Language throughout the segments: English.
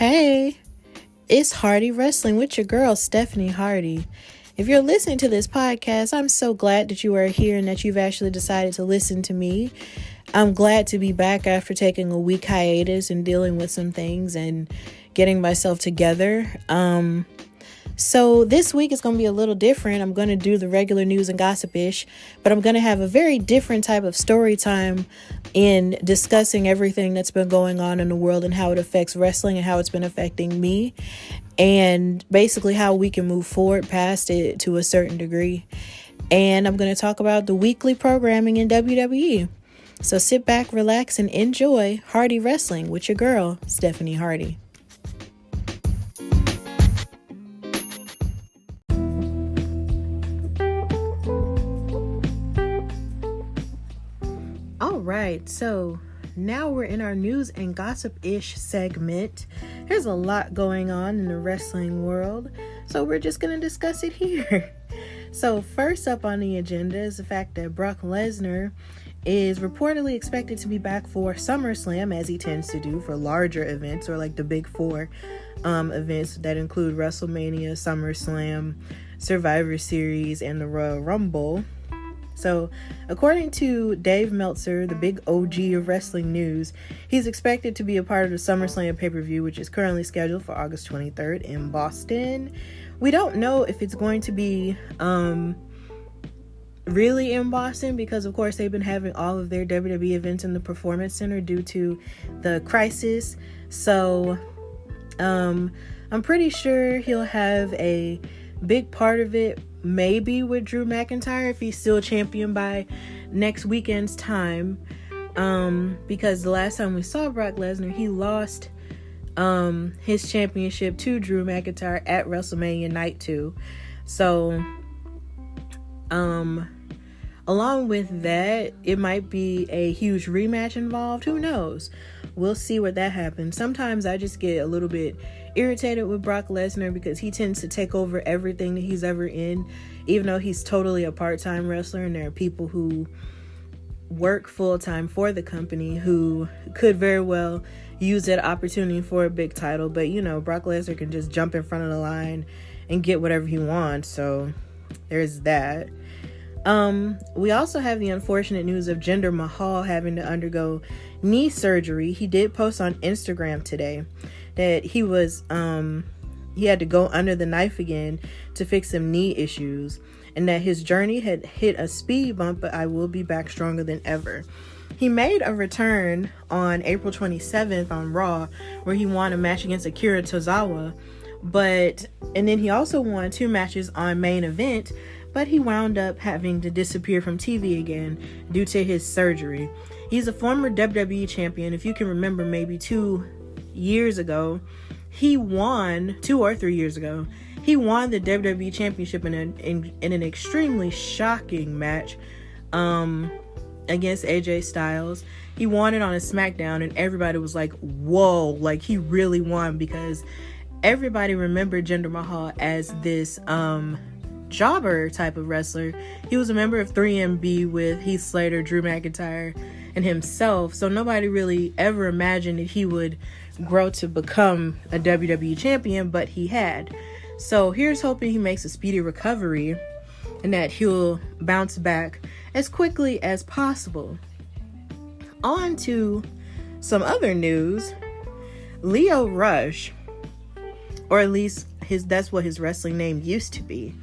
Hey, it's Hardy Wrestling with your girl, Stephanie Hardy. If you're listening to this podcast, I'm so glad that you are here and that you've actually decided to listen to me. I'm glad to be back after taking a week hiatus and dealing with some things and getting myself together. So this week is going to be a little different. I'm going to do the regular news and gossip-ish, but I'm going to have a very different type of story time in discussing everything that's been going on in the world and how it affects wrestling and how it's been affecting me, and basically how we can move forward past it to a certain degree. And I'm going to talk about the weekly programming in WWE. So sit back, relax, and enjoy Hardy Wrestling with your girl, Stephanie Hardy. Alright, so now we're in our news and gossip-ish segment. There's a lot going on in the wrestling world, so we're just going to discuss it here. So first up on the agenda is the fact that Brock Lesnar is reportedly expected to be back for SummerSlam, as he tends to do for larger events, or like the big four events that include WrestleMania, SummerSlam, Survivor Series, and the Royal Rumble. So, according to Dave Meltzer, the big OG of wrestling news, he's expected to be a part of the SummerSlam pay-per-view, which is currently scheduled for August 23rd in Boston. We don't know if it's going to be really in Boston because, of course, they've been having all of their WWE events in the Performance Center due to the crisis. So, I'm pretty sure he'll have a big part of it maybe with Drew McIntyre if he's still champion by next weekend's time, because the last time we saw Brock Lesnar, he lost his championship to Drew McIntyre at WrestleMania Night 2. So along with that, it might be a huge rematch involved. Who knows? We'll see what that happens. Sometimes I just get a little bit irritated with Brock Lesnar because he tends to take over everything that he's ever in, even though he's totally a part-time wrestler, and there are people who work full-time for the company who could very well use that opportunity for a big title. But, you know, Brock Lesnar can just jump in front of the line and get whatever he wants. So there's that. We also have the unfortunate news of Jinder Mahal having to undergo knee surgery. He did post on Instagram today that he had to go under the knife again to fix some knee issues, and that his journey had hit a speed bump, but I will be back stronger than ever. He made a return on April 27th on Raw, where he won a match against Akira Tozawa, and then he also won 2 matches on Main Event, but he wound up having to disappear from TV again due to his surgery. He's a former WWE champion. If you can remember, maybe 2 years ago, he won, 2 or 3 years ago, he won the WWE championship in an extremely shocking match against AJ Styles. He won it on a Smackdown, and everybody was like, whoa, like he really won, because everybody remembered Jinder Mahal as this jobber type of wrestler. He was a member of 3MB with Heath Slater, Drew McIntyre, and himself, so nobody really ever imagined that he would grow to become a WWE champion, but he had. So here's hoping he makes a speedy recovery and that he'll bounce back as quickly as possible. On to some other news. Lio Rush, or at least that's what his wrestling name used to be,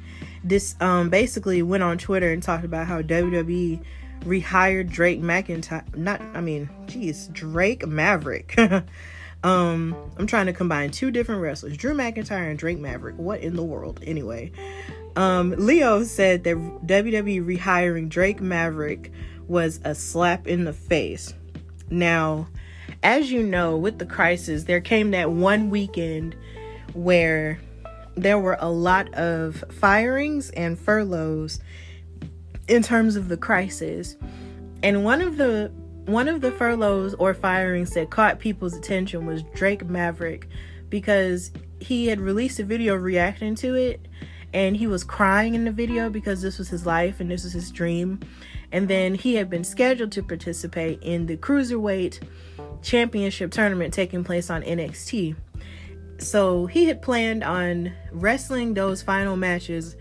this basically went on Twitter and talked about how WWE rehired Drake Maverick. I'm trying to combine 2 different wrestlers, Drew McIntyre and Drake Maverick. What in the world? Anyway, Leo said that WWE rehiring Drake Maverick was a slap in the face. Now, as you know, with the crisis, there came that one weekend where there were a lot of firings and furloughs in terms of the crisis. And one of the furloughs or firings that caught people's attention was Drake Maverick, because he had released a video reacting to it, and he was crying in the video because this was his life and this was his dream. And then he had been scheduled to participate in the Cruiserweight Championship tournament taking place on NXT. So he had planned on wrestling those final matches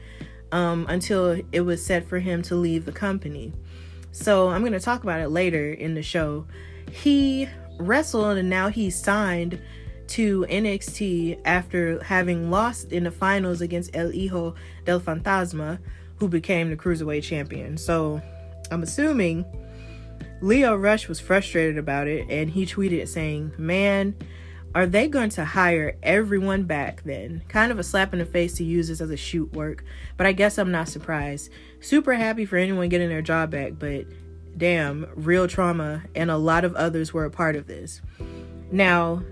until it was set for him to leave the company. So I'm going to talk about it later in the show. He wrestled and now he's signed to NXT after having lost in the finals against El Hijo del Fantasma, who became the Cruiserweight champion. So I'm assuming Lio Rush was frustrated about it, and he tweeted saying, "Man, are they going to hire everyone back then?" Kind of a slap in the face to use this as a shoot work, but I guess I'm not surprised. Super happy for anyone getting their job back, but damn, real trauma, and a lot of others were a part of this. Now,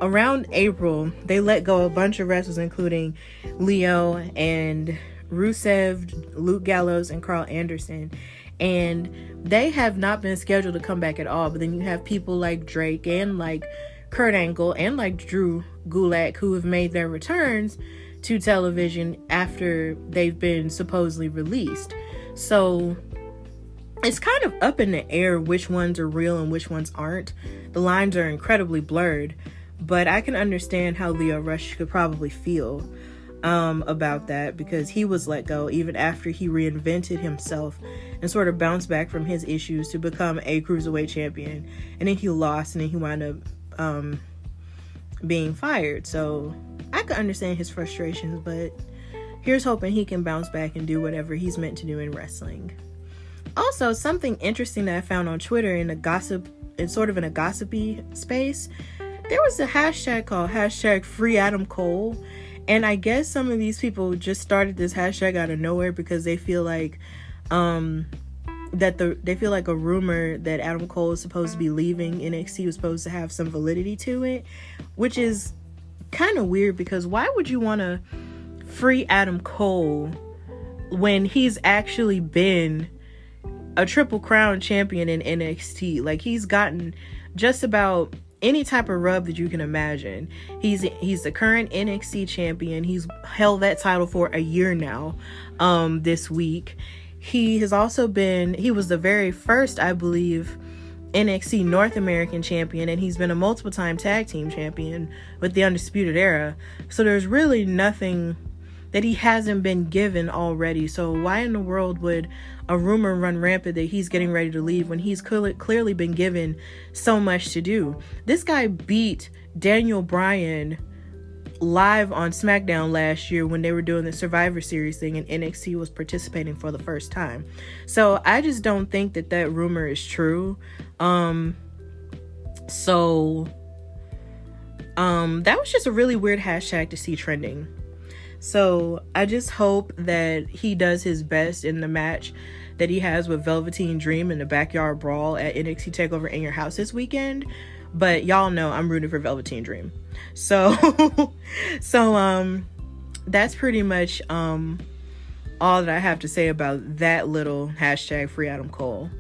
around April, they let go a bunch of wrestlers, including Leo and Rusev, Luke Gallows, and Carl Anderson. And they have not been scheduled to come back at all. But then you have people like Drake and like Kurt Angle and like Drew Gulak who have made their returns to television after they've been supposedly released. So it's kind of up in the air which ones are real and which ones aren't. The lines are incredibly blurred. But I can understand how Lio Rush could probably feel about that, because he was let go even after he reinvented himself and sort of bounced back from his issues to become a Cruiserweight champion. And then he lost, and then he wound up being fired. So I could understand his frustrations, but here's hoping he can bounce back and do whatever he's meant to do in wrestling. Also, something interesting that I found on Twitter in a gossipy space, there was a hashtag called #FreeAdamCole, and I guess some of these people just started this hashtag out of nowhere because they feel like they feel like a rumor that Adam Cole is supposed to be leaving NXT was supposed to have some validity to it, which is kind of weird, because why would you want to free Adam Cole when he's actually been a Triple Crown champion in NXT? Like, he's gotten just about any type of rub that you can imagine. He's the current NXT champion. He's held that title for a year now. This week, he was the very first, I believe, NXT North American champion, and he's been a multiple time tag team champion with the Undisputed Era. So there's really nothing that he hasn't been given already. So why in the world would a rumor run rampant that he's getting ready to leave when he's clearly been given so much to do? This guy beat Daniel Bryan live on Smackdown last year when they were doing the Survivor Series thing and NXT was participating for the first time. So I just don't think that rumor is true. That was just a really weird hashtag to see trending. So I just hope that he does his best in the match that he has with Velveteen Dream in the Backyard Brawl at NXT TakeOver In Your House this weekend. But y'all know I'm rooting for Velveteen Dream. So that's pretty much all that I have to say about that little hashtag Free Adam Cole.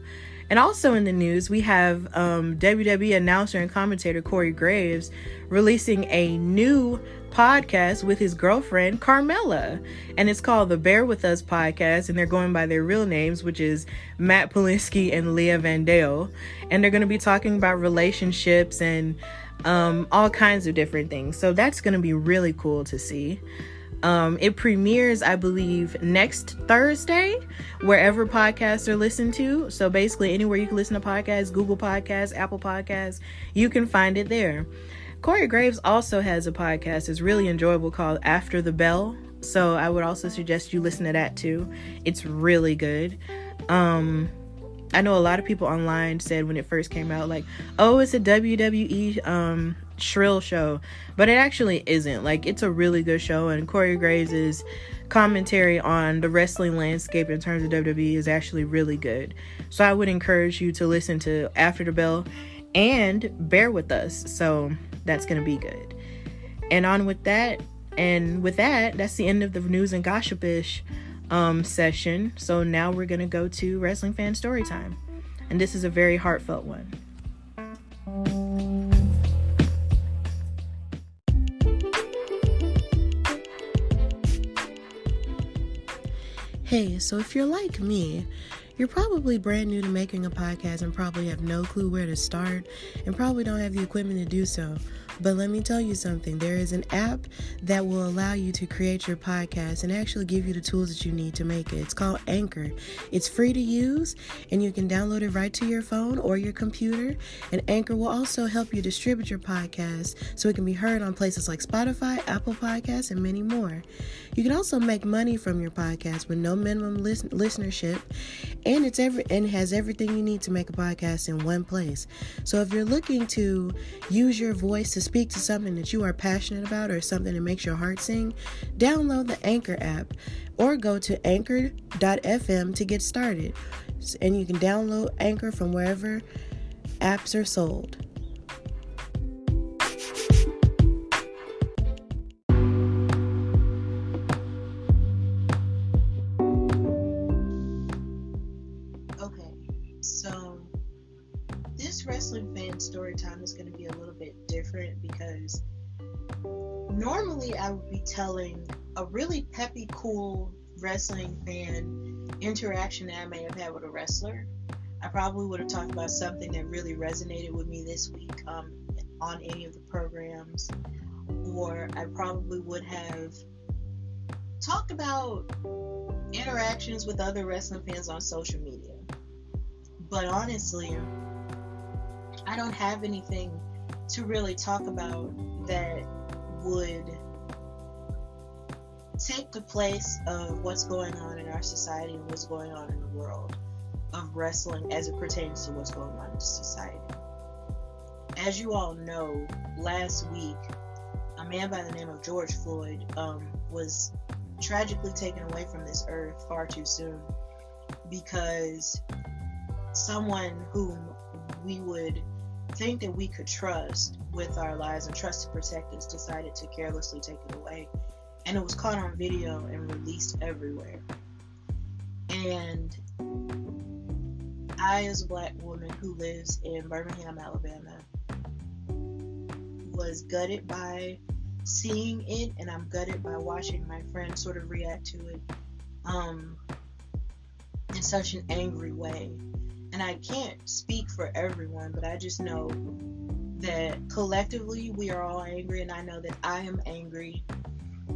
And also in the news, we have WWE announcer and commentator Corey Graves releasing a new podcast with his girlfriend Carmella, and it's called the Bear With Us podcast, and they're going by their real names, which is Matt Polinsky and Leah Vandale, and they're going to be talking about relationships and all kinds of different things. So that's going to be really cool to see. It premieres, I believe, next Thursday, wherever podcasts are listened to. So basically anywhere you can listen to podcasts, Google Podcasts, Apple Podcasts, you can find it there. Corey Graves also has a podcast. It's really enjoyable, called After the Bell. So I would also suggest you listen to that too. It's really good. I know a lot of people online said when it first came out, like, oh, it's a WWE shrill show, but it actually isn't. Like, it's a really good show, and Corey Graves' commentary on the wrestling landscape in terms of WWE is actually really good. So I would encourage you to listen to After the Bell and Bear With Us. So that's going to be good. And on with that, that's the end of the news and gossip-ish session. So now we're going to go to Wrestling Fan Story Time. And this is a very heartfelt one. Hey, so if you're like me, you're probably brand new to making a podcast and probably have no clue where to start and probably don't have the equipment to do so. But let me tell you something. There is an app that will allow you to create your podcast and actually give you the tools that you need to make it. It's called Anchor. It's free to use, and you can download it right to your phone or your computer. And Anchor will also help you distribute your podcast so it can be heard on places like Spotify, Apple Podcasts, and many more. You can also make money from your podcast with no minimum listenership, and it has everything you need to make a podcast in one place. So if you're looking to use your voice to speak to something that you are passionate about or something that makes your heart sing, download the Anchor app or go to anchor.fm to get started. And you can download Anchor from wherever apps are sold. This wrestling fan story time is going to be a little bit different because normally I would be telling a really peppy, cool wrestling fan interaction that I may have had with a wrestler. I probably would have talked about something that really resonated with me this week on any of the programs, or I probably would have talked about interactions with other wrestling fans on social media. But honestly, I don't have anything to really talk about that would take the place of what's going on in our society and what's going on in the world of wrestling as it pertains to what's going on in society. As you all know, last week, a man by the name of George Floyd was tragically taken away from this earth far too soon because someone whom we would think that we could trust with our lives and trust to protect us decided to carelessly take it away, and it was caught on video and released everywhere. And I, as a black woman who lives in Birmingham, Alabama, was gutted by seeing it, and I'm gutted by watching my friends sort of react to it in such an angry way. And I can't speak for everyone, but I just know that collectively we are all angry, and I know that I am angry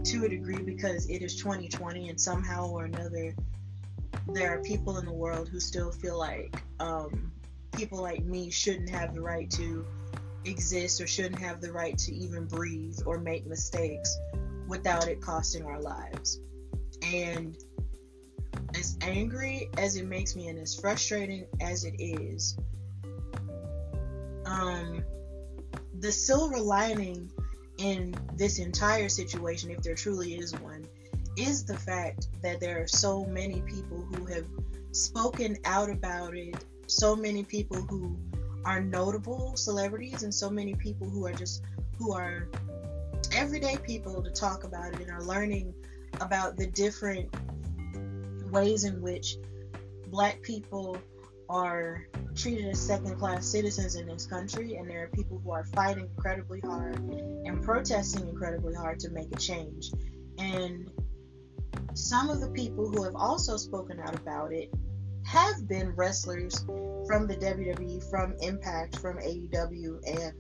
to a degree because it is 2020 and somehow or another there are people in the world who still feel like people like me shouldn't have the right to exist or shouldn't have the right to even breathe or make mistakes without it costing our lives. And as angry as it makes me and as frustrating as it is, the silver lining in this entire situation, if there truly is one, is the fact that there are so many people who have spoken out about it, so many people who are notable celebrities, and so many people who are everyday people to talk about it and are learning about the different ways in which black people are treated as second-class citizens in this country, and there are people who are fighting incredibly hard and protesting incredibly hard to make a change. And some of the people who have also spoken out about it have been wrestlers from the WWE, from Impact, from AEW, and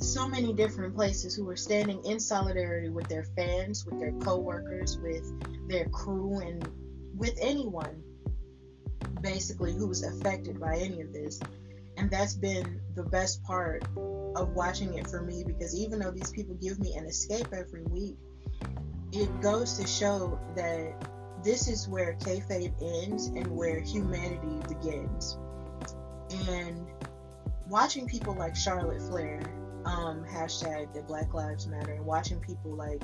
so many different places who are standing in solidarity with their fans, with their co-workers, with their crew, and with anyone basically who was affected by any of this. And that's been the best part of watching it for me, because even though these people give me an escape every week, it goes to show that this is where kayfabe ends and where humanity begins. And watching people like Charlotte Flair, hashtag that Black Lives Matter, and watching people like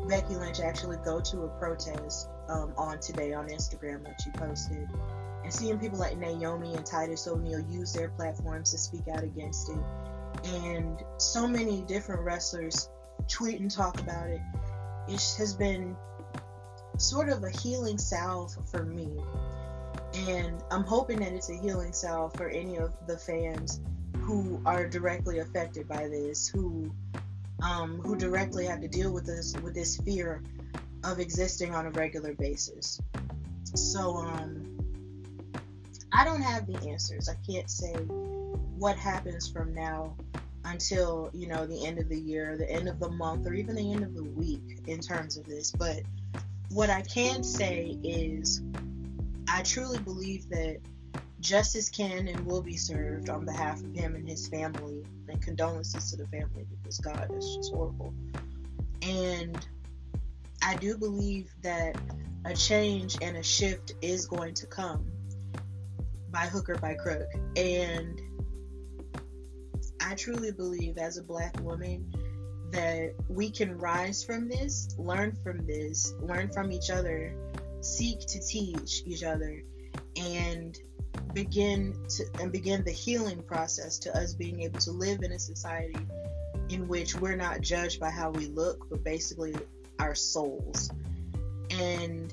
Becky Lynch actually go to a protest on today on Instagram that she posted, and seeing people like Naomi and Titus O'Neil use their platforms to speak out against it, and so many different wrestlers tweet and talk about it, it has been sort of a healing salve for me. And I'm hoping that it's a healing salve for any of the fans who are directly affected by this, who directly have to deal with this fear of existing on a regular basis. So I don't have the answers. I can't say what happens from now until, the end of the year, the end of the month, or even the end of the week in terms of this. But what I can say is I truly believe that justice can and will be served on behalf of him and his family, and condolences to the family, because God, is just horrible. And I do believe that a change and a shift is going to come by hook or by crook. And I truly believe, as a Black woman, that we can rise from this, learn from each other, seek to teach each other, and begin the healing process to us being able to live in a society in which we're not judged by how we look, but basically our souls. And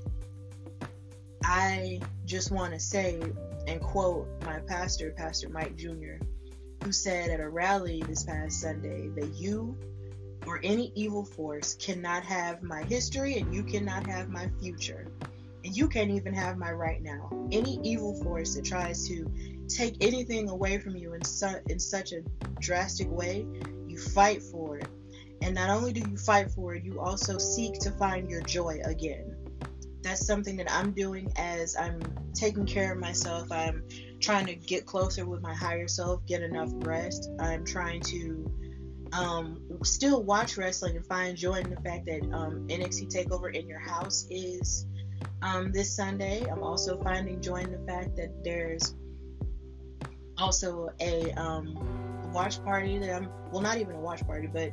I just want to say and quote my pastor, Pastor Mike Jr., who said at a rally this past Sunday that you or any evil force cannot have my history, and you cannot have my future, and you can't even have my right now. Any evil force that tries to take anything away from you in such a drastic way, you fight for it. And not only do you fight for it, you also seek to find your joy again. That's something that I'm doing as I'm taking care of myself. I'm trying to get closer with my higher self, get enough rest. I'm trying to still watch wrestling and find joy in the fact that NXT TakeOver in Your House is this Sunday. I'm also finding joy in the fact that there's also a watch party that not even a watch party, but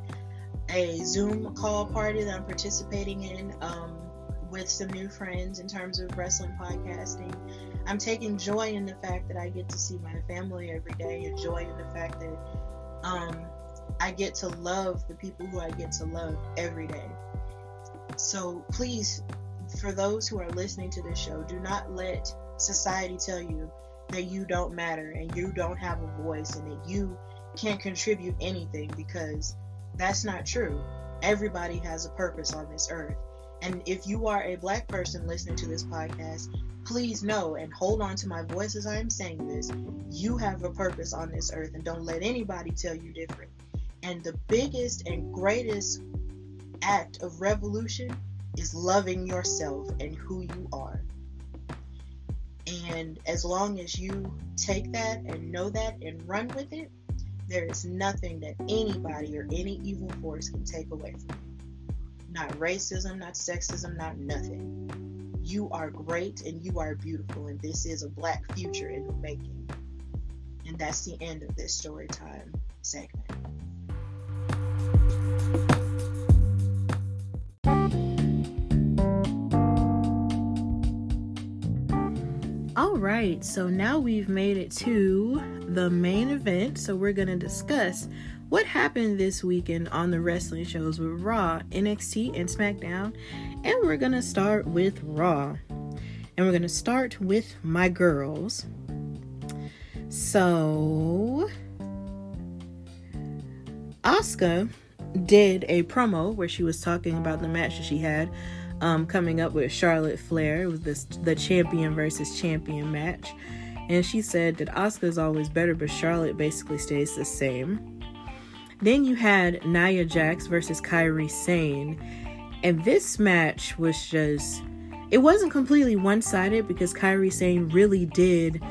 a Zoom call party that I'm participating in with some new friends in terms of wrestling podcasting. I'm taking joy in the fact that I get to see my family every day, and joy in the fact that I get to love the people who I get to love every day. So please, for those who are listening to this show, do not let society tell you that you don't matter and you don't have a voice and that you can't contribute anything, because that's not true. Everybody has a purpose on this earth. And if you are a Black person listening to this podcast, please know and hold on to my voice as I am saying this. You have a purpose on this earth, and don't let anybody tell you different. And the biggest and greatest act of revolution is loving yourself and who you are. And as long as you take that and know that and run with it, there is nothing that anybody or any evil force can take away from you. Not racism, not sexism, not nothing. You are great and you are beautiful, and this is a Black future in the making. And that's the end of this story time segment. All right, so now we've made it to the main event. So we're going to discuss what happened this weekend on the wrestling shows with Raw, NXT, and Smackdown. And we're going to start with Raw. And we're going to start with my girls. So Asuka did a promo where she was talking about the match that she had coming up with Charlotte Flair. It was the champion versus champion match. And she said that Asuka is always better, but Charlotte basically stays the same. Then you had Nia Jax versus Kairi Sane. And this match was just, it wasn't completely one-sided, because Kairi Sane really did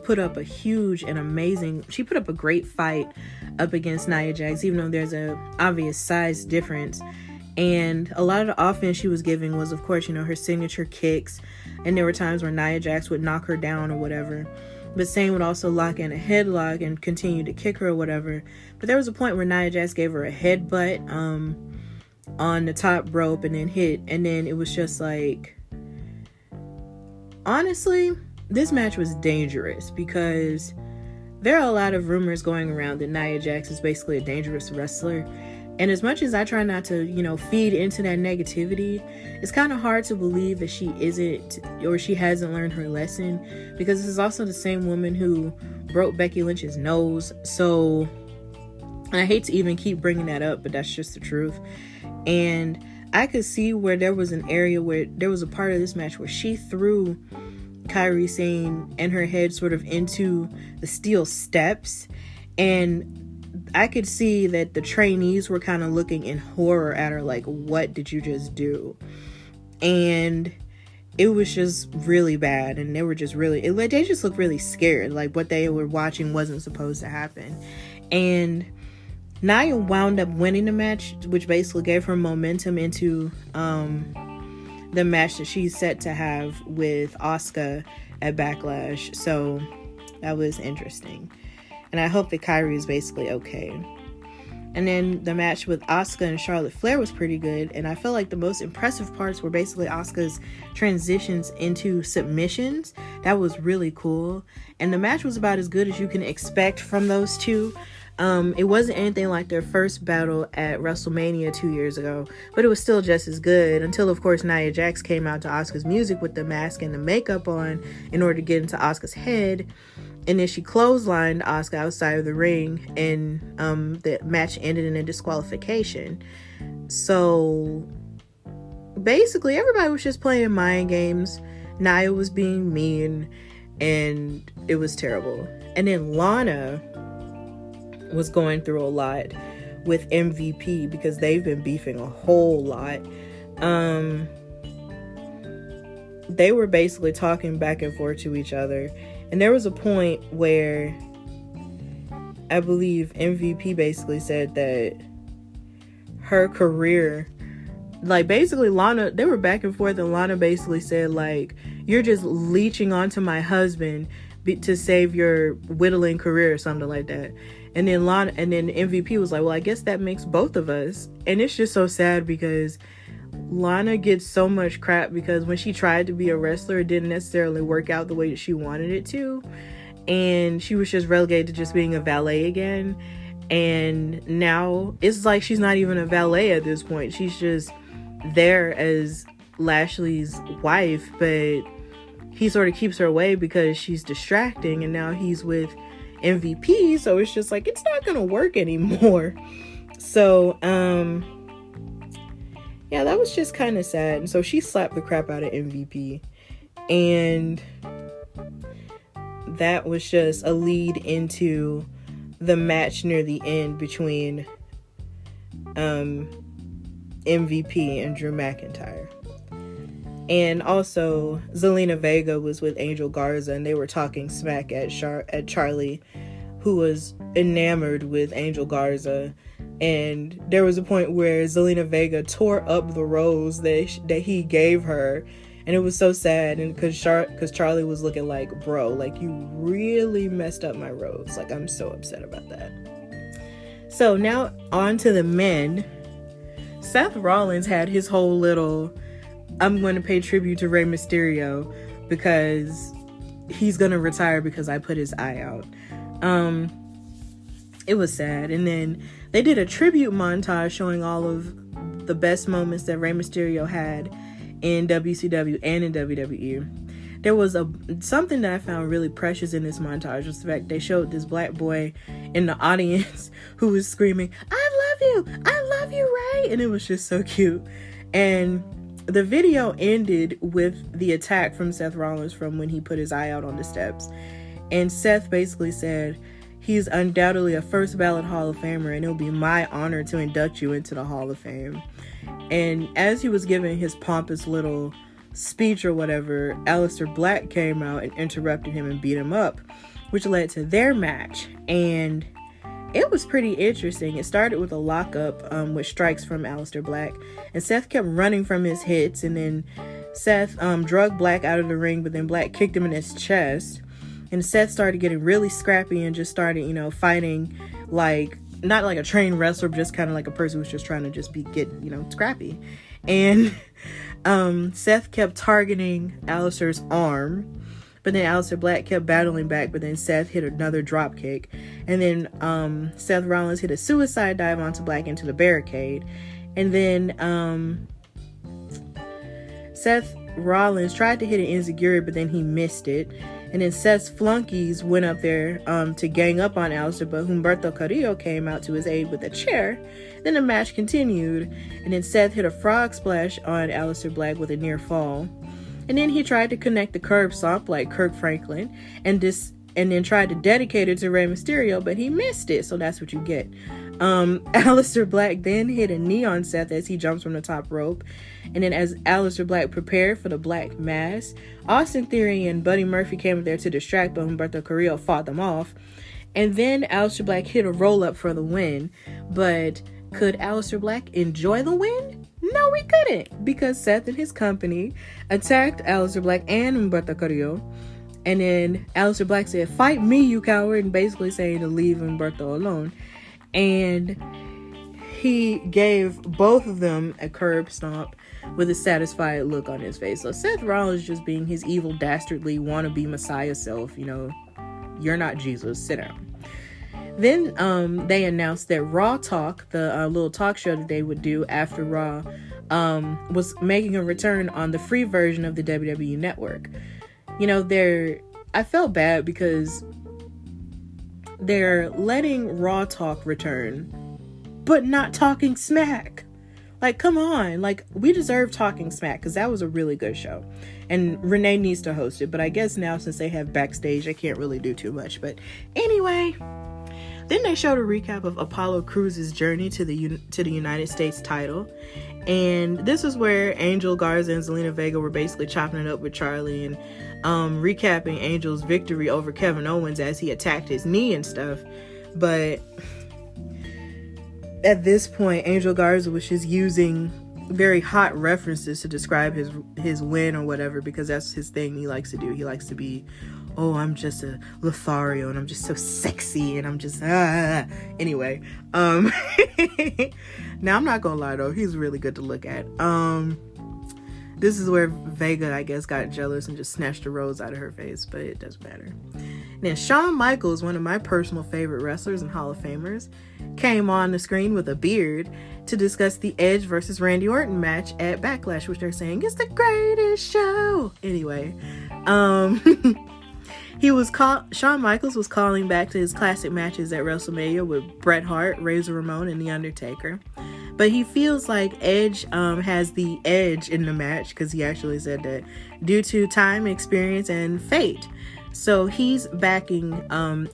put up a huge and amazing, she put up a great fight up against Nia Jax, even though there's a obvious size difference. And a lot of the offense she was giving was, of course, her signature kicks. And there were times where Nia Jax would knock her down or whatever. But Sane would also lock in a headlock and continue to kick her or whatever. But there was a point where Nia Jax gave her a headbutt on the top rope and then hit. And then it was just like, honestly, this match was dangerous, because there are a lot of rumors going around that Nia Jax is basically a dangerous wrestler. And as much as I try not to, feed into that negativity, it's kind of hard to believe that she isn't, or she hasn't learned her lesson, because this is also the same woman who broke Becky Lynch's nose. So, and I hate to even keep bringing that up, but that's just the truth. And I could see where there was an area where there was a part of this match where she threw Kairi Sane and her head sort of into the steel steps, and I could see that the trainees were kind of looking in horror at her, like, what did you just do? And it was just really bad, and they were just really, they just looked really scared, like what they were watching wasn't supposed to happen. And Nia wound up winning the match, which basically gave her momentum into the match that she's set to have with Asuka at Backlash. So that was interesting, and I hope that Kairi is basically okay. And then the match with Asuka and Charlotte Flair was pretty good, and I feel like the most impressive parts were basically Asuka's transitions into submissions. That was really cool, and the match was about as good as you can expect from those two. It wasn't anything like their first battle at WrestleMania 2 years ago, but it was still just as good until, of course, Nia Jax came out to Asuka's music with the mask and the makeup on in order to get into Asuka's head. And then she clotheslined Asuka outside of the ring, and the match ended in a disqualification. So basically, everybody was just playing mind games. Nia was being mean, and it was terrible. And then Lana was going through a lot with MVP because they've been beefing a whole lot. They were basically talking back and forth to each other, and there was a point where I believe MVP basically said that her career, like, basically Lana, they were back and forth, and Lana basically said, like, you're just leeching onto my husband to save your whittling career or something like that. And then MVP was like, well, I guess that makes both of us. And it's just so sad because Lana gets so much crap because when she tried to be a wrestler, it didn't necessarily work out the way that she wanted it to. And she was just relegated to just being a valet again. And now it's like she's not even a valet at this point. She's just there as Lashley's wife, but he sort of keeps her away because she's distracting, and now he's with MVP, so it's just like it's not gonna work anymore. So yeah, that was just kind of sad. And so she slapped the crap out of MVP, and that was just a lead into the match near the end between MVP and Drew McIntyre. And also, Zelina Vega was with Angel Garza, and they were talking smack at Charlie, who was enamored with Angel Garza. And there was a point where Zelina Vega tore up the rose that he gave her, and it was so sad. And because Charlie was looking like, bro, like, you really messed up my rose. Like, I'm so upset about that. So now on to the men. Seth Rollins had his whole little, I'm going to pay tribute to Rey Mysterio because he's going to retire because I put his eye out. It was sad. And then they did a tribute montage showing all of the best moments that Rey Mysterio had in WCW and in WWE. There was something that I found really precious in this montage was the fact they showed this black boy in the audience who was screaming, I love you, Rey. And it was just so cute. And the video ended with the attack from Seth Rollins from when he put his eye out on the steps. And Seth basically said, he's undoubtedly a first ballot Hall of Famer, and it'll be my honor to induct you into the Hall of Fame. And as he was giving his pompous little speech or whatever, Aleister Black came out and interrupted him and beat him up, which led to their match. And it was pretty interesting. It started with a lockup with strikes from Aleister Black, and Seth kept running from his hits, and then Seth drugged Black out of the ring, but then Black kicked him in his chest, and Seth started getting really scrappy and just started, fighting like, not like a trained wrestler, but just kind of like a person who's just trying to just get scrappy. And Seth kept targeting Aleister's arm, but then Aleister Black kept battling back, but then Seth hit another drop kick. And then Seth Rollins hit a suicide dive onto Black into the barricade. And then Seth Rollins tried to hit an enziguri, but then he missed it. And then Seth's flunkies went up there to gang up on Aleister, but Humberto Carrillo came out to his aid with a chair. Then the match continued, and then Seth hit a frog splash on Aleister Black with a near fall. And then he tried to connect the curb stomp like Kirk Franklin, and and then tried to dedicate it to Rey Mysterio, but he missed it, so that's what you get. Aleister Black then hit a knee on Seth as he jumps from the top rope, and then as Aleister Black prepared for the Black Mass, Austin Theory and Buddy Murphy came up there to distract, but Humberto Carrillo fought them off, and then Aleister Black hit a roll-up for the win. But could Aleister Black enjoy the win? No, he couldn't, because Seth and his company attacked Aleister Black and Humberto Carrillo. And then Aleister Black said, "Fight me, you coward," and basically saying to leave Humberto alone. And he gave both of them a curb stomp with a satisfied look on his face. So Seth Rollins just being his evil, dastardly, wannabe Messiah self, you're not Jesus, sit down. Then they announced that Raw Talk, the little talk show that they would do after Raw, was making a return on the free version of the WWE Network. I felt bad because they're letting Raw Talk return, but not Talking Smack. Like, come on. Like, we deserve Talking Smack, because that was a really good show. And Renee needs to host it, but I guess now since they have backstage, I can't really do too much. But anyway, then they showed a recap of Apollo Crews' journey to the United States title. And this is where Angel Garza and Zelina Vega were basically chopping it up with Charlie and recapping Angel's victory over Kevin Owens as he attacked his knee and stuff. But at this point, Angel Garza was just using very hot references to describe his win or whatever, because that's his thing he likes to do. He likes to be, "Oh, I'm just a Lothario and I'm just so sexy and I'm just anyway." Now I'm not gonna lie though, he's really good to look at. This is where Vega, I guess, got jealous and just snatched the rose out of her face, but it doesn't matter. Then Shawn Michaels, one of my personal favorite wrestlers and Hall of Famers, came on the screen with a beard to discuss the Edge versus Randy Orton match at Backlash, which they're saying is the greatest show. Anyway, Shawn Michaels was calling back to his classic matches at WrestleMania with Bret Hart, Razor Ramon, and The Undertaker. But he feels like Edge has the edge in the match, because he actually said that, due to time, experience, and fate. So he's backing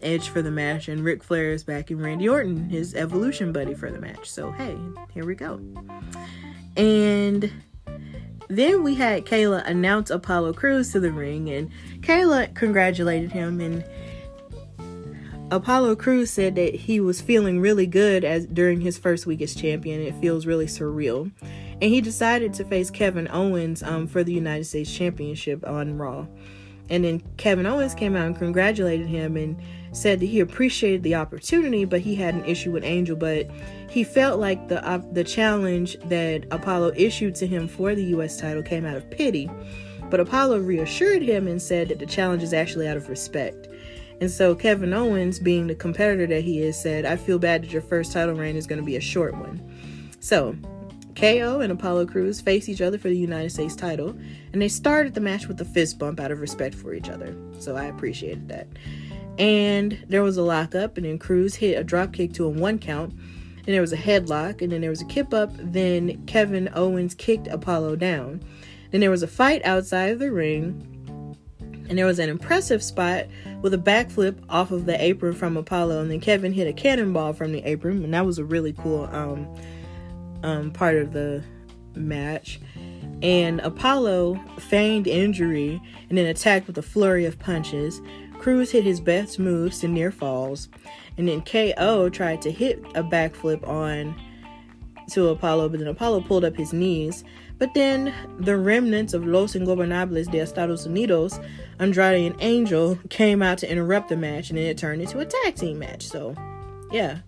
Edge for the match, and Ric Flair is backing Randy Orton, his Evolution buddy, for the match. So hey, here we go. And then we had Kayla announce Apollo Crews to the ring, and Kayla congratulated him, and Apollo Crews said that he was feeling really good during his first week as champion. It feels really surreal. And he decided to face Kevin Owens for the United States Championship on Raw. And then Kevin Owens came out and congratulated him and said that he appreciated the opportunity, but he had an issue with Angel. But he felt like the challenge that Apollo issued to him for the U.S. title came out of pity. But Apollo reassured him and said that the challenge is actually out of respect. And so Kevin Owens, being the competitor that he is, said, "I feel bad that your first title reign is going to be a short one." So KO and Apollo Crews face each other for the United States title, and they started the match with a fist bump out of respect for each other. So I appreciated that. And there was a lockup, and then Crews hit a drop kick to a 1 count. And there was a headlock, and then there was a kip up. Then Kevin Owens kicked Apollo down. Then there was a fight outside of the ring. And there was an impressive spot with a backflip off of the apron from Apollo. And then Kevin hit a cannonball from the apron. And that was a really cool part of the match. And Apollo feigned injury and then attacked with a flurry of punches. Crews hit his best moves to near falls. And then KO tried to hit a backflip to Apollo, but then Apollo pulled up his knees. But then the remnants of Los Ingobernables de Estados Unidos, Andrade and Angel, came out to interrupt the match, and then it turned into a tag team match. So, yeah.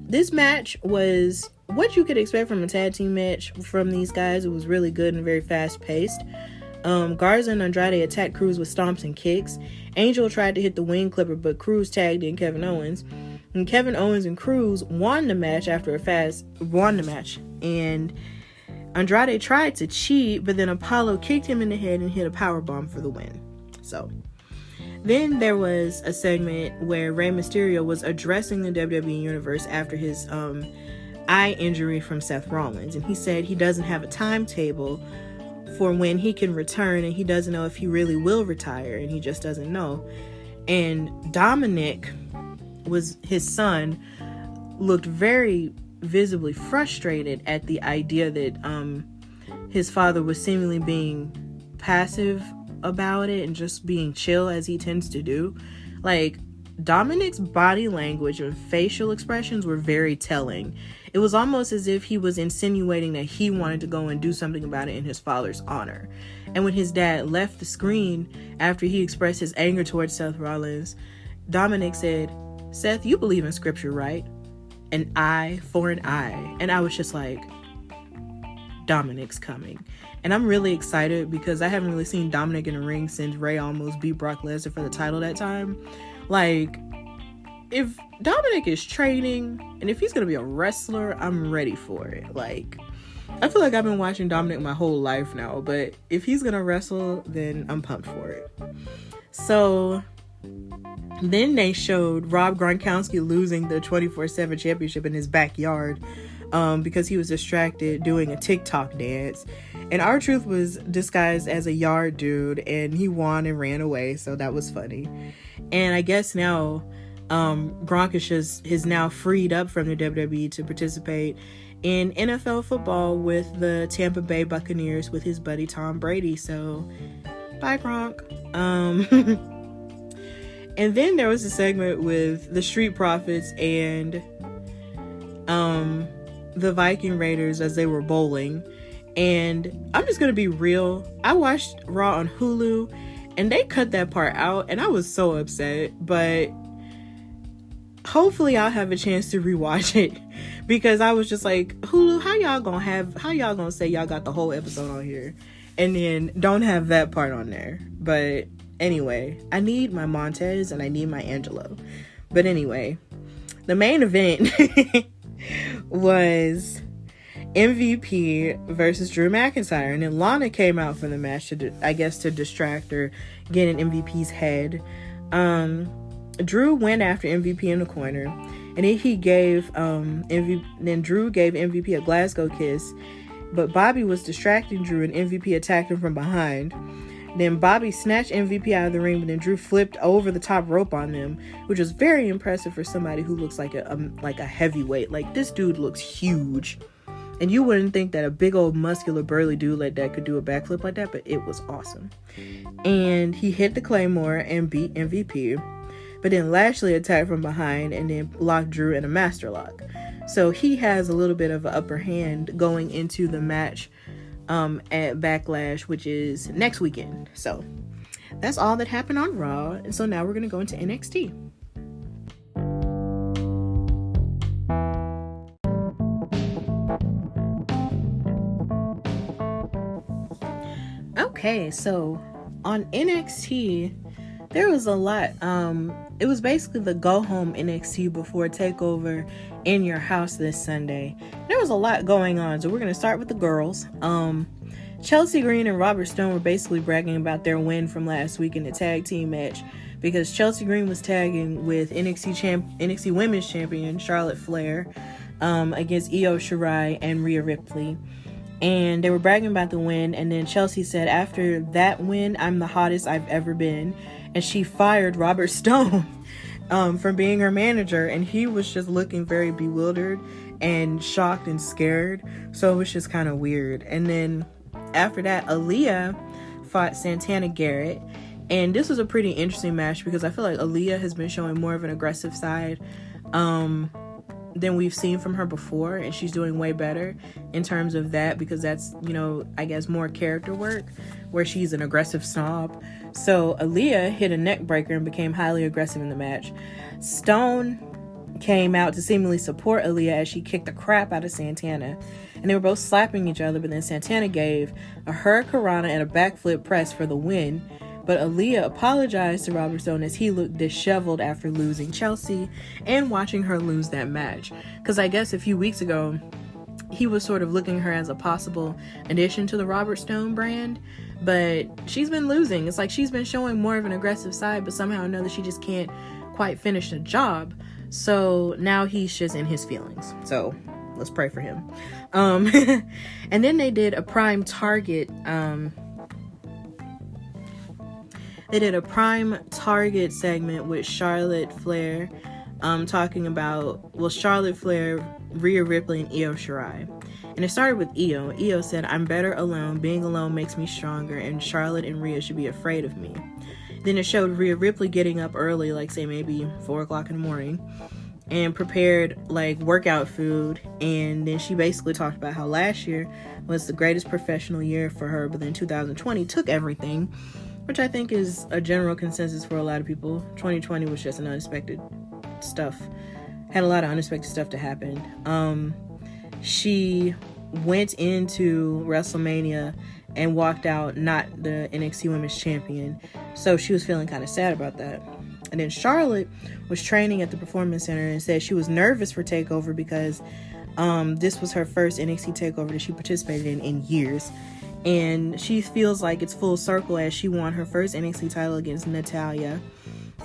This match was what you could expect from a tag team match from these guys. It was really good and very fast paced. Garza and Andrade attacked Crews with stomps and kicks. Angel tried to hit the wing clipper, but Crews tagged in Kevin Owens. And Kevin Owens and Crews won the match and Andrade tried to cheat, but then Apollo kicked him in the head and hit a powerbomb for the win. So then there was a segment where Rey Mysterio was addressing the WWE Universe after his eye injury from Seth Rollins, and he said he doesn't have a timetable for when he can return, and he doesn't know if he really will retire, and he just doesn't know. And Dominic, was his son, looked very visibly frustrated at the idea that his father was seemingly being passive about it and just being chill, as he tends to do. Like, Dominic's body language and facial expressions were very telling. It was almost as if he was insinuating that he wanted to go and do something about it in his father's honor. And when his dad left the screen after he expressed his anger towards Seth Rollins, Dominic said, "Seth, you believe in scripture, right? An eye for an eye." And I was just like, Dominic's coming. And I'm really excited because I haven't really seen Dominic in the ring since Ray almost beat Brock Lesnar for the title that time. Like, if Dominic is training and if he's gonna be a wrestler, I'm ready for it. Like, I feel like I've been watching Dominic my whole life now, but if he's gonna wrestle, then I'm pumped for it. So then they showed Rob Gronkowski losing the 24/7 championship in his backyard because he was distracted doing a TikTok dance. And R-Truth was disguised as a yard dude, and he won and ran away, so that was funny. And I guess now Gronk is now freed up from the WWE to participate in NFL football with the Tampa Bay Buccaneers with his buddy Tom Brady. So, bye Gronk. And then there was a segment with the Street Profits and the Viking Raiders as they were bowling. And I'm just gonna be real, I watched Raw on Hulu and they cut that part out and I was so upset, but hopefully I'll have a chance to rewatch it, because I was just like, Hulu, how y'all gonna say y'all got the whole episode on here and then don't have that part on there? But anyway, I need my Montez and I need my Angelo. But anyway, the main event was MVP versus Drew McIntyre, and then Lana came out for the match to distract her, get in MVP's head. Drew went after MVP in the corner, and then he gave Drew gave MVP a Glasgow kiss, but Bobby was distracting Drew and MVP attacked him from behind. Then Bobby snatched MVP out of the ring, but then Drew flipped over the top rope on them, which was very impressive for somebody who looks like a heavyweight. Like, this dude looks huge, and you wouldn't think that a big old muscular burly dude like that could do a backflip like that, but it was awesome. And he hit the Claymore and beat MVP, but then Lashley attacked from behind and then locked Drew in a master lock. So he has a little bit of an upper hand going into the match at Backlash, which is next weekend. So that's all that happened on Raw, and so now we're going to go into NXT. Okay, so on NXT, there was a lot. It was basically the go-home NXT before TakeOver in your house this Sunday. There was a lot going on, so we're going to start with the girls. Chelsea Green and Robert Stone were basically bragging about their win from last week in the tag team match, because Chelsea Green was tagging with NXT Women's Champion Charlotte Flair against Io Shirai and Rhea Ripley. And they were bragging about the win, and then Chelsea said, after that win, I'm the hottest I've ever been. And she fired Robert Stone from being her manager, and he was just looking very bewildered and shocked and scared. So it was just kind of weird. And then after that, Aaliyah fought Santana Garrett, and this was a pretty interesting match because I feel like Aaliyah has been showing more of an aggressive side than we've seen from her before, and she's doing way better in terms of that, because that's, I guess more character work where she's an aggressive snob. So Aaliyah hit a neck breaker and became highly aggressive in the match. Stone came out to seemingly support Aaliyah as she kicked the crap out of Santana, and they were both slapping each other, but then Santana gave a hurricanrana and a backflip press for the win. But Aaliyah apologized to Robert Stone as he looked disheveled after losing Chelsea and watching her lose that match. Because I guess a few weeks ago, he was sort of looking at her as a possible addition to the Robert Stone brand. But she's been losing. It's like she's been showing more of an aggressive side, but somehow or another she just can't quite finish the job. So now he's just in his feelings. So let's pray for him. And then they did a Prime Target. They did a Prime Target segment with Charlotte Flair, talking about, Charlotte Flair, Rhea Ripley, and Io Shirai. And it started with Io. Io said, "I'm better alone. Being alone makes me stronger, and Charlotte and Rhea should be afraid of me." Then it showed Rhea Ripley getting up early, like say maybe 4 o'clock in the morning, and prepared like workout food. And then she basically talked about how last year was the greatest professional year for her, but then 2020 took everything, which I think is a general consensus for a lot of people. 2020 was just an unexpected stuff. Had a lot of unexpected stuff to happen. She went into WrestleMania and walked out not the NXT Women's Champion. So she was feeling kind of sad about that. And then Charlotte was training at the Performance Center and said she was nervous for TakeOver because this was her first NXT TakeOver that she participated in years. And she feels like it's full circle as she won her first NXT title against Natalya.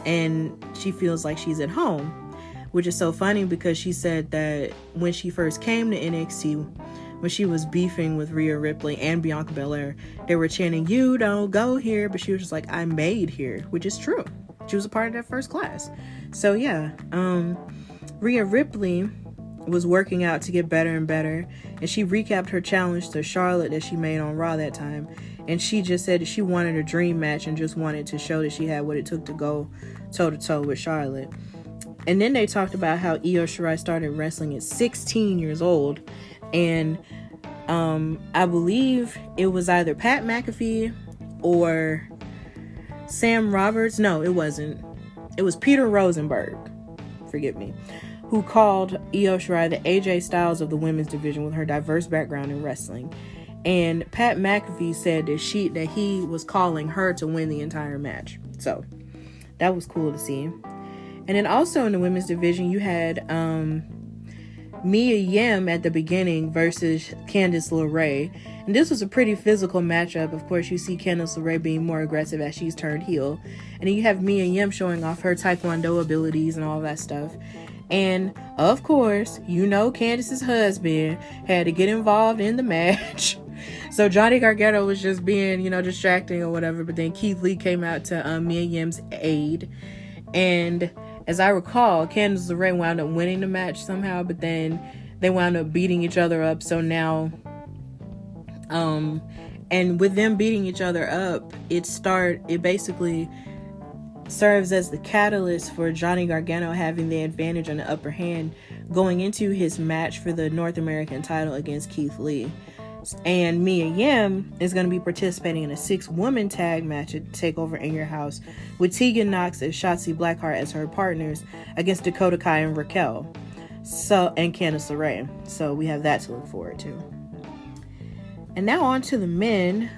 And she feels like she's at home, which is so funny because she said that when she first came to NXT, when she was beefing with Rhea Ripley and Bianca Belair, they were chanting, "You don't go here," but she was just like, "I'm made here," which is true. She was a part of that first class. So yeah, Rhea Ripley was working out to get better and better, and she recapped her challenge to Charlotte that she made on Raw that time, and she just said that she wanted a dream match and just wanted to show that she had what it took to go toe-to-toe with Charlotte. And then they talked about how Io Shirai started wrestling at 16 years old, and I believe it was either Pat McAfee or Sam Roberts. No, it wasn't. It was Peter Rosenberg, forgive me, who called Io Shirai the AJ Styles of the women's division with her diverse background in wrestling. And Pat McAfee said that he was calling her to win the entire match. So that was cool to see. And then also in the women's division, you had Mia Yim at the beginning versus Candice LeRae. And this was a pretty physical matchup. Of course, you see Candice LeRae being more aggressive as she's turned heel. And then you have Mia Yim showing off her Taekwondo abilities and all that stuff. And of course, Candice's husband had to get involved in the match. So Johnny Gargano was just being, distracting or whatever. But then Keith Lee came out to Mia Yim's aid. And as I recall, Candice LeRae wound up winning the match somehow, but then they wound up beating each other up. So now, and with them beating each other up, it basically serves as the catalyst for Johnny Gargano having the advantage and the upper hand going into his match for the North American title against Keith Lee. And Mia Yim is going to be participating in a 6-woman tag match at TakeOver in Your House with Tegan Nox and Shotzi Blackheart as her partners against Dakota Kai and Raquel and Candice LeRae. So we have that to look forward to. And now on to the men.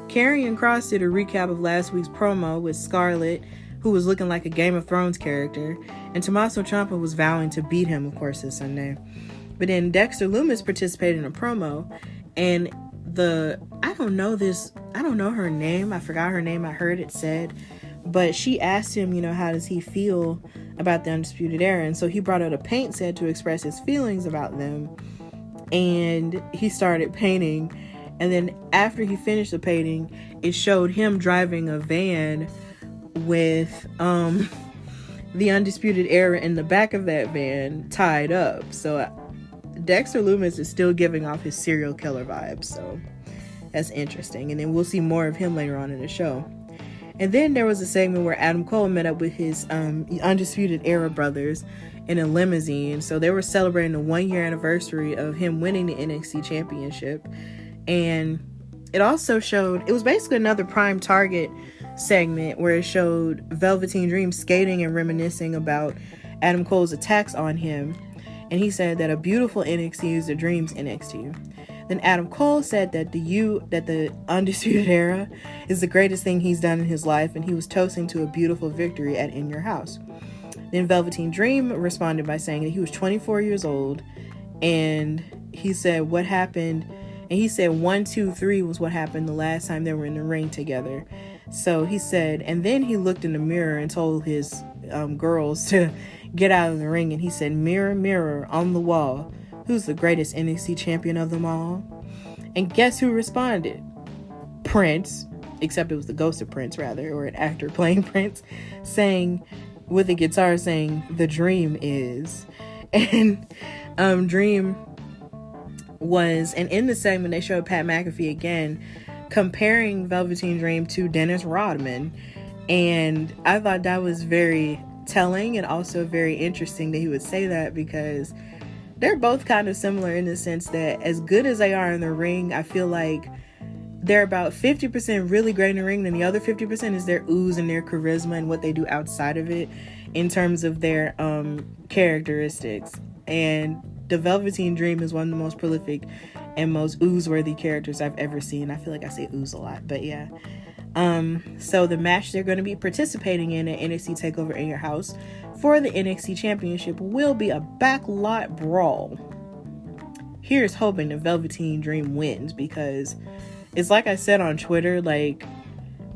Karrion Kross did a recap of last week's promo with Scarlett, who was looking like a Game of Thrones character, and Tommaso Ciampa was vowing to beat him, of course, this Sunday. But then Dexter Lumis participated in a promo, and I don't know her name. I forgot her name. I heard it said, but she asked him, how does he feel about the Undisputed Era? And so he brought out a paint set to express his feelings about them, and he started painting. And then after he finished the painting, it showed him driving a van with the Undisputed Era in the back of that van tied up. So Dexter Lumis is still giving off his serial killer vibes, so that's interesting. And then we'll see more of him later on in the show. And then there was a segment where Adam Cole met up with his Undisputed Era brothers in a limousine. So they were celebrating the 1-year anniversary of him winning the NXT Championship. And it also showed, it was basically another Prime Target segment where it showed Velveteen Dream skating and reminiscing about Adam Cole's attacks on him. And he said that a beautiful NXT is the Dream's NXT. Then Adam Cole said that the Undisputed Era is the greatest thing he's done in his life, and he was toasting to a beautiful victory at In Your House. Then Velveteen Dream responded by saying that he was 24 years old, and he said what happened, and he said 1, 2, 3 was what happened the last time they were in the ring together. So he said, and then he looked in the mirror and told his girls to get out of the ring, and he said, "Mirror, mirror on the wall, who's the greatest NXT champion of them all. And guess who responded? Prince, except it was the ghost of Prince, rather, or an actor playing Prince, saying, with a guitar, saying, "The dream is." And Dream was, and in the segment they showed Pat McAfee again comparing Velveteen Dream to Dennis Rodman, and I thought that was very telling and also very interesting that he would say that, because they're both kind of similar in the sense that as good as they are in the ring, I feel like they're about 50% really great in the ring, and the other 50% is their ooze and their charisma and what they do outside of it in terms of their characteristics. And the Velveteen Dream is one of the most prolific and most ooze-worthy characters I've ever seen. I feel like I say ooze a lot, but yeah. So the match they're going to be participating in at NXT TakeOver in Your House for the NXT Championship will be a backlot brawl. Here's hoping the Velveteen Dream wins, because it's like I said on Twitter, like,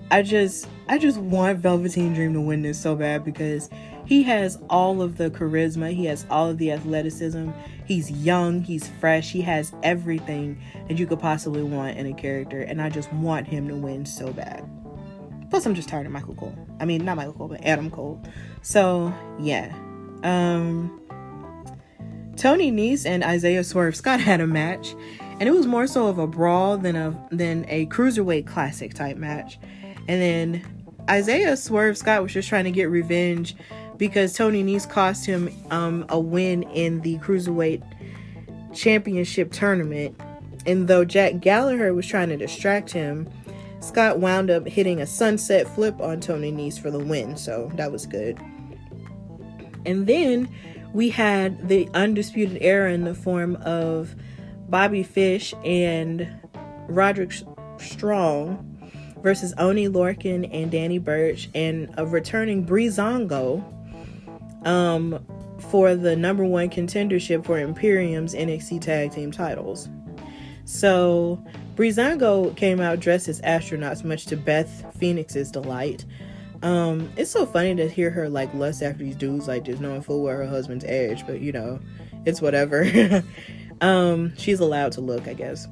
I just want Velveteen Dream to win this so bad, because he has all of the charisma, he has all of the athleticism, he's young, he's fresh, he has everything that you could possibly want in a character, and I just want him to win so bad. Plus, I'm just tired of Michael Cole. I mean, not Michael Cole, but Adam Cole. So, yeah. Tony Nese and Isaiah Swerve Scott had a match, and it was more so of a brawl than a cruiserweight classic type match. And then Isaiah Swerve Scott was just trying to get revenge because Tony Nese cost him a win in the Cruiserweight Championship tournament. And though Jack Gallagher was trying to distract him, Scott wound up hitting a sunset flip on Tony Nese for the win. So that was good. And then we had the Undisputed Era in the form of Bobby Fish and Roderick Strong versus Oni Lorcan and Danny Burch, and a returning Breezango for the number one contendership for Imperium's NXT tag team titles. So Breezango came out dressed as astronauts, much to Beth Phoenix's delight. It's so funny to hear her like lust after these dudes, like just knowing full well her husband's age, but you know, it's whatever. She's allowed to look, I guess.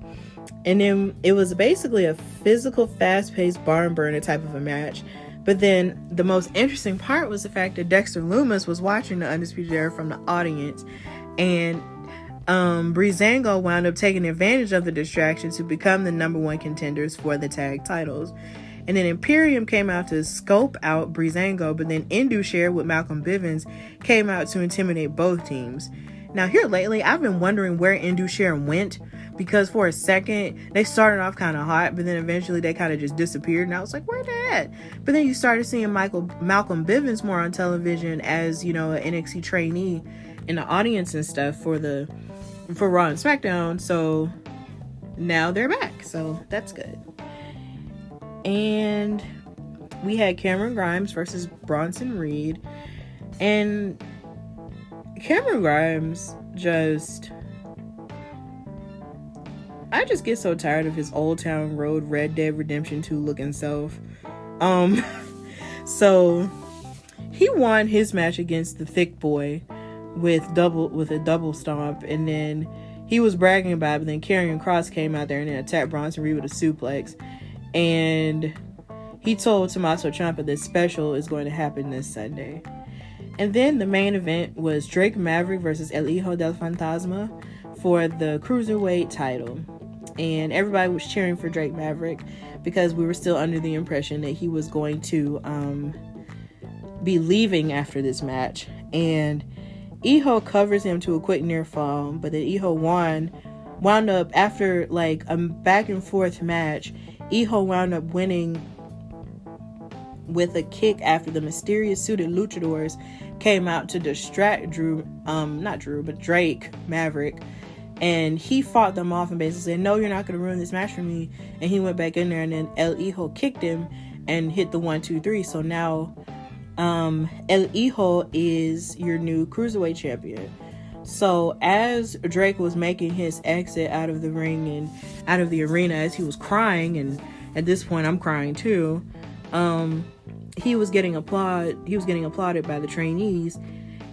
And then it was basically a physical, fast-paced barn burner type of a match. But then the most interesting part was the fact that Dexter Lumis was watching the Undisputed Era from the audience, and Breezango wound up taking advantage of the distraction to become the number one contenders for the tag titles. And then Imperium came out to scope out Breezango, but then Indusher with Malcolm Bivens came out to intimidate both teams. Now here lately, I've been wondering where Indusher went, because for a second they started off kind of hot, but then eventually they kind of just disappeared, and I was like, where they at? But then you started seeing Malcolm Bivens more on television as, you know, an NXT trainee in the audience and stuff for Raw and Smackdown. So now they're back, so that's good. And we had Cameron Grimes versus Bronson Reed, and Cameron Grimes I just get so tired of his Old Town Road Red Dead Redemption 2 looking self. So he won his match against the Thick Boy with a double stomp, and then he was bragging about it, but then Karrion Kross came out there and then attacked Bronson Reed with a suplex, and he told Tommaso Ciampa that special is going to happen this Sunday. And then the main event was Drake Maverick versus El Hijo del Fantasma for the Cruiserweight title. And everybody was cheering for Drake Maverick because we were still under the impression that he was going to be leaving after this match. And Hijo covers him to a quick near fall, but then Hijo wound up, after like a back and forth match, Hijo wound up winning with a kick after the mysterious suited luchadors came out to distract Drake Maverick, and he fought them off and basically said, no, you're not going to ruin this match for me. And he went back in there, and then El Hijo kicked him and hit the 1-2-3. So now El Hijo is your new Cruiserweight champion. So as Drake was making his exit out of the ring and out of the arena, as he was crying, and at this point I'm crying too, he was getting applauded by the trainees.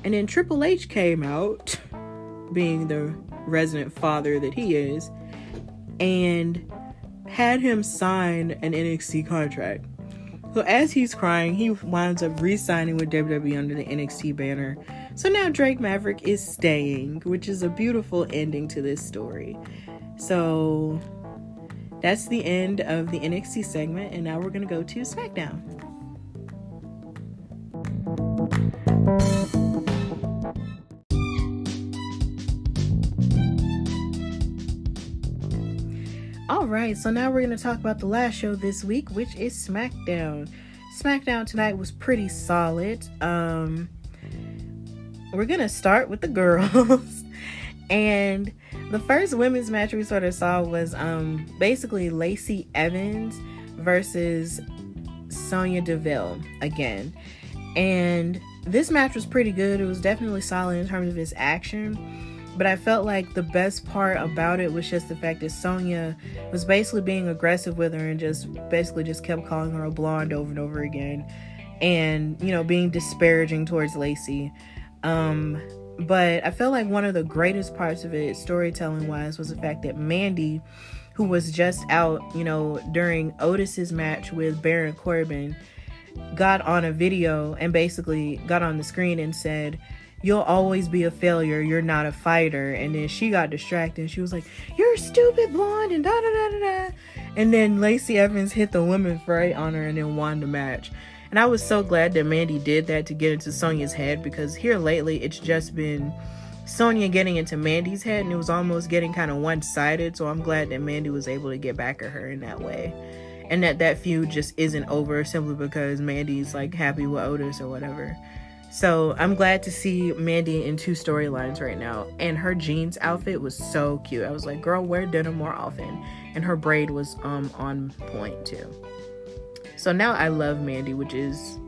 And then Triple H came out, being the resident father that he is, and had him sign an NXT contract. So as he's crying, he winds up re-signing with WWE under the NXT banner. So now Drake Maverick is staying, which is a beautiful ending to this story. So that's the end of the NXT segment, and now we're going to go to Smackdown. Alright, so now we're going to talk about the last show this week, which is Smackdown. Smackdown tonight was pretty solid. We're going to start with the girls. And the first women's match we sort of saw was basically Lacey Evans versus Sonya Deville again. And this match was pretty good. It was definitely solid in terms of its action. But I felt like the best part about it was just the fact that Sonya was basically being aggressive with her and just kept calling her a blonde over and over again. And, you know, being disparaging towards Lacey. But I felt like one of the greatest parts of it, storytelling wise, was the fact that Mandy, who was just out, you know, during Otis's match with Baron Corbin, got on a video and basically got on the screen and said, "You'll always be a failure. You're not a fighter." And then she got distracted and she was like, "You're a stupid blonde," and da da da da da. And then Lacey Evans hit the women's right on her and then won the match. And I was so glad that Mandy did that to get into Sonya's head, because here lately it's just been Sonya getting into Mandy's head and it was almost getting kind of one-sided. So I'm glad that Mandy was able to get back at her in that way. And that feud just isn't over simply because Mandy's like happy with Otis or whatever. So I'm glad to see Mandy in two storylines right now. And her jeans outfit was so cute. I was like, girl, wear denim more often. And her braid was on point too. So now I love Mandy, which is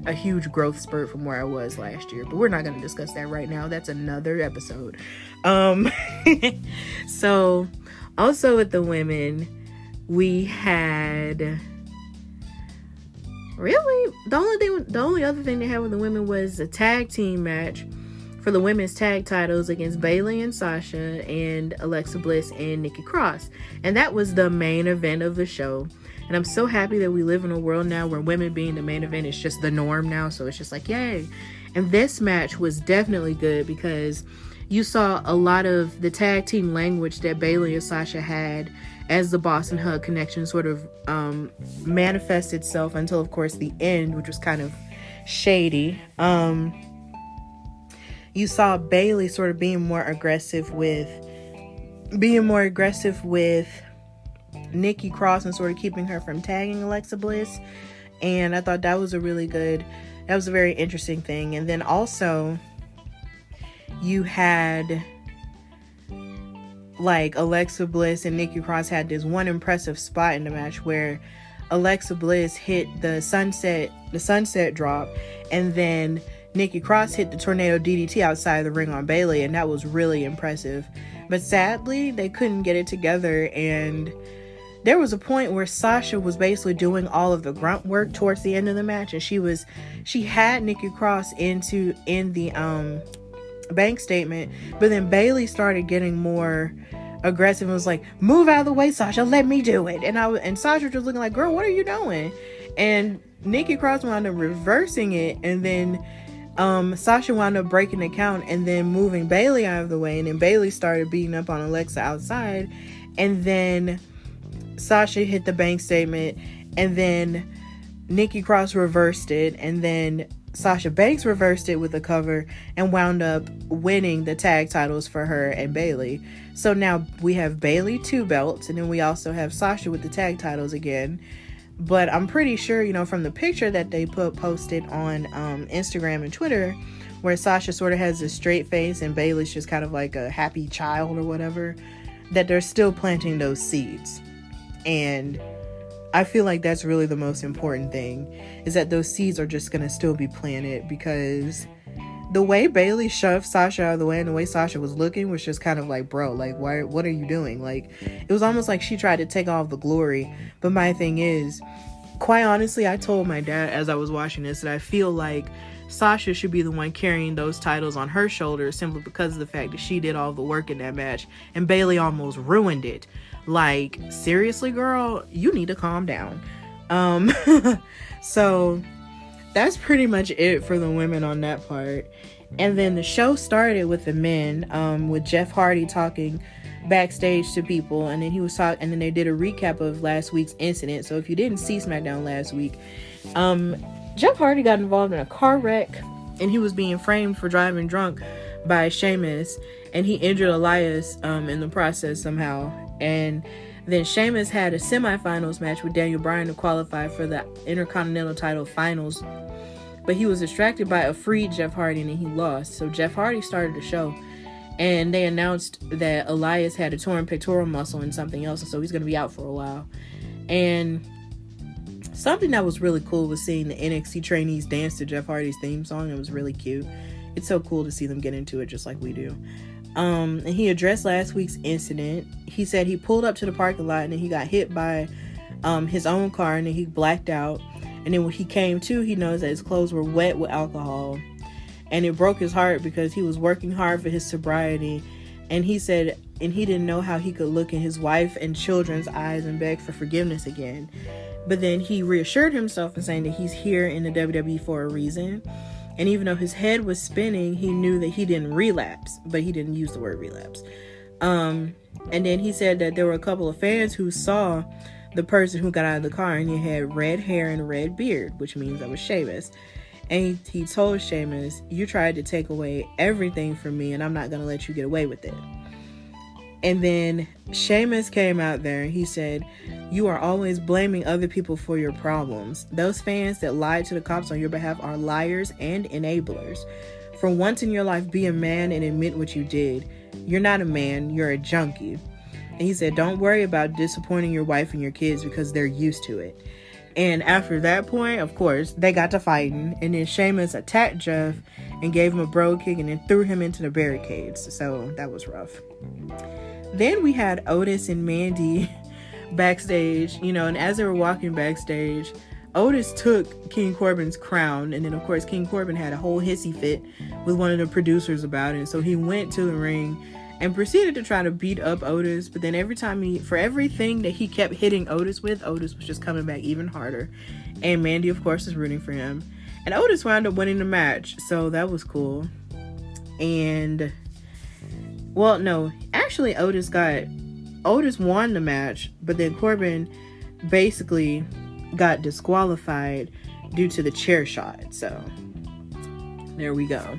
a huge growth spurt from where I was last year. But we're not going to discuss that right now. That's another episode. So also with the women, we had... Really, the only other thing they had with the women was a tag team match for the women's tag titles against Bayley and Sasha and Alexa Bliss and Nikki Cross. And that was the main event of the show. And I'm so happy that we live in a world now where women being the main event is just the norm now. So it's just like, yay. And this match was definitely good because you saw a lot of the tag team language that Bayley and Sasha had as the Boss and Hug connection sort of manifest itself until, of course, the end, which was kind of shady. You saw Bayley sort of being more aggressive with Nikki Cross and sort of keeping her from tagging Alexa Bliss. And I thought that was a very interesting thing. And then also you had like Alexa Bliss and Nikki Cross had this one impressive spot in the match where Alexa Bliss hit the sunset drop, and then Nikki Cross hit the tornado DDT outside the ring on Bayley, and that was really impressive. But sadly, they couldn't get it together, and there was a point where Sasha was basically doing all of the grunt work towards the end of the match, and she had Nikki Cross in the bank statement, but then Bayley started getting more aggressive and was like, "Move out of the way, Sasha, let me do it." And Sasha was just looking like, "Girl, what are you doing?" And Nikki Cross wound up reversing it, and then Sasha wound up breaking the count and then moving Bayley out of the way, and then Bayley started beating up on Alexa outside, and then Sasha hit the bank statement, and then Nikki Cross reversed it, and then Sasha Banks reversed it with a cover and wound up winning the tag titles for her and Bayley. So now we have Bayley 2 belts, and then we also have Sasha with the tag titles again. But I'm pretty sure, you know, from the picture that they posted on Instagram and Twitter, where Sasha sort of has a straight face and Bayley's just kind of like a happy child or whatever, that they're still planting those seeds. And I feel like that's really the most important thing, is that those seeds are just going to still be planted, because the way Bayley shoved Sasha out of the way and the way Sasha was looking was just kind of like, bro, like, what are you doing? Like, it was almost like she tried to take all the glory. But my thing is, quite honestly, I told my dad as I was watching this that I feel like Sasha should be the one carrying those titles on her shoulders simply because of the fact that she did all the work in that match and Bayley almost ruined it. Like, seriously, girl, you need to calm down. So that's pretty much it for the women on that part. And then the show started with the men, with Jeff Hardy talking backstage to people, and then and then they did a recap of last week's incident. So if you didn't see SmackDown last week, Jeff Hardy got involved in a car wreck, and he was being framed for driving drunk by Sheamus, and he injured Elias in the process somehow. And then Sheamus had a semifinals match with Daniel Bryan to qualify for the Intercontinental title finals, but he was distracted by a freed Jeff Hardy, and he lost. So Jeff Hardy started the show, and they announced that Elias had a torn pectoral muscle and something else, and so he's going to be out for a while. And something that was really cool was seeing the NXT trainees dance to Jeff Hardy's theme song. It was really cute. It's so cool to see them get into it just like we do. And he addressed last week's incident. He said he pulled up to the parking lot and then he got hit by his own car, and then he blacked out. And then when he came to, he knows that his clothes were wet with alcohol. And it broke his heart because he was working hard for his sobriety. And he said, and he didn't know how he could look in his wife and children's eyes and beg for forgiveness again. But then he reassured himself in saying that he's here in the WWE for a reason. And even though his head was spinning, he knew that he didn't relapse, but he didn't use the word relapse. And then he said that there were a couple of fans who saw the person who got out of the car, and he had red hair and a red beard, which means that was Sheamus. And he told Sheamus, "You tried to take away everything from me, and I'm not going to let you get away with it." And then Sheamus came out there and he said, "You are always blaming other people for your problems. Those fans that lied to the cops on your behalf are liars and enablers. For once in your life, be a man and admit what you did. You're not a man, you're a junkie." And he said, "Don't worry about disappointing your wife and your kids because they're used to it." And after that point, of course, they got to fighting. And then Sheamus attacked Jeff and gave him a bro kick and then threw him into the barricades. So that was rough. Then we had Otis and Mandy backstage, and as they were walking backstage, Otis took King Corbin's crown. And then, of course, King Corbin had a whole hissy fit with one of the producers about it. So he went to the ring and proceeded to try to beat up Otis. But then for everything that he kept hitting Otis with, Otis was just coming back even harder. And Mandy, of course, is rooting for him. And Otis wound up winning the match. So that was cool. And, well, no, actually Otis won the match. But then Corbin basically got disqualified due to the chair shot. So there we go.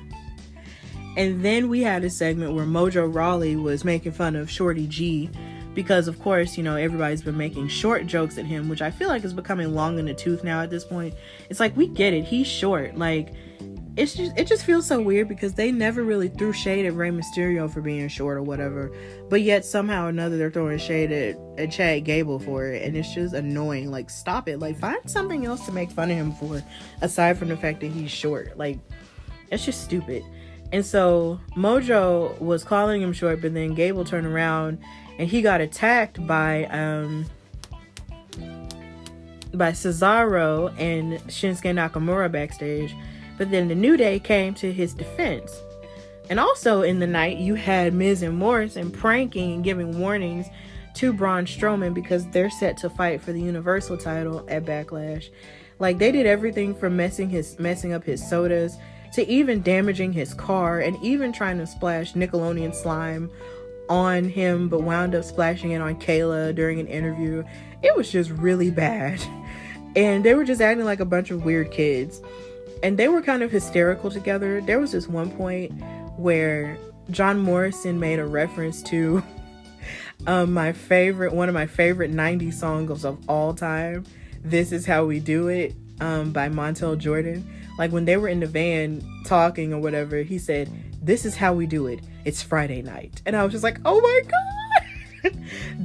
And then we had a segment where Mojo Rawley was making fun of Shorty G because, of course, everybody's been making short jokes at him, which I feel like is becoming long in the tooth now at this point. It's like, we get it. He's short. Like, it just feels so weird because they never really threw shade at Rey Mysterio for being short or whatever. But yet somehow or another they're throwing shade at Chad Gable for it. And it's just annoying. Like, stop it. Like, find something else to make fun of him for aside from the fact that he's short. Like, it's just stupid. And so Mojo was calling him short, but then Gable turned around and he got attacked by Cesaro and Shinsuke Nakamura backstage. But then the New Day came to his defense. And also in the night, you had Miz and Morrison pranking and giving warnings to Braun Strowman because they're set to fight for the Universal title at Backlash. Like, they did everything from messing up his sodas to even damaging his car and even trying to splash Nickelodeon slime on him, but wound up splashing it on Kayla during an interview. It was just really bad. And they were just acting like a bunch of weird kids. And they were kind of hysterical together. There was this one point where John Morrison made a reference to one of my favorite 90s songs of all time, "This Is How We Do It," by Montel Jordan. Like, when they were in the van talking or whatever, he said, "This is how we do it. It's Friday night." And I was just like, oh my God.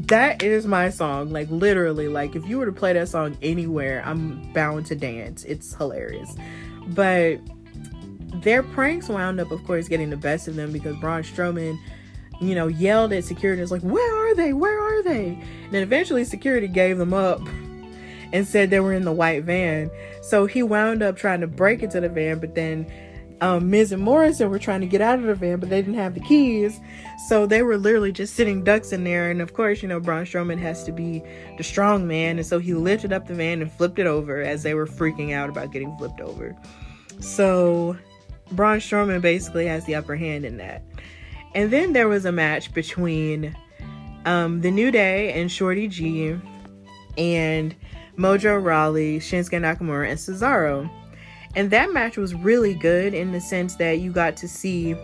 That is my song. Like, literally, like, if you were to play that song anywhere, I'm bound to dance. It's hilarious. But their pranks wound up, of course, getting the best of them because Braun Strowman, yelled at security. It's like, where are they? Where are they? And then eventually security gave them up. And and said they were in the white van. So he wound up trying to break into the van, but then Miz and Morrison were trying to get out of the van, but they didn't have the keys. So they were literally just sitting ducks in there. And of course, you know, Braun Strowman has to be the strong man. And so he lifted up the van and flipped it over as they were freaking out about getting flipped over. So Braun Strowman basically has the upper hand in that. And then there was a match between the New Day and Shorty G and Mojo Rawley, Shinsuke Nakamura, and Cesaro. And that match was really good in the sense that you got to see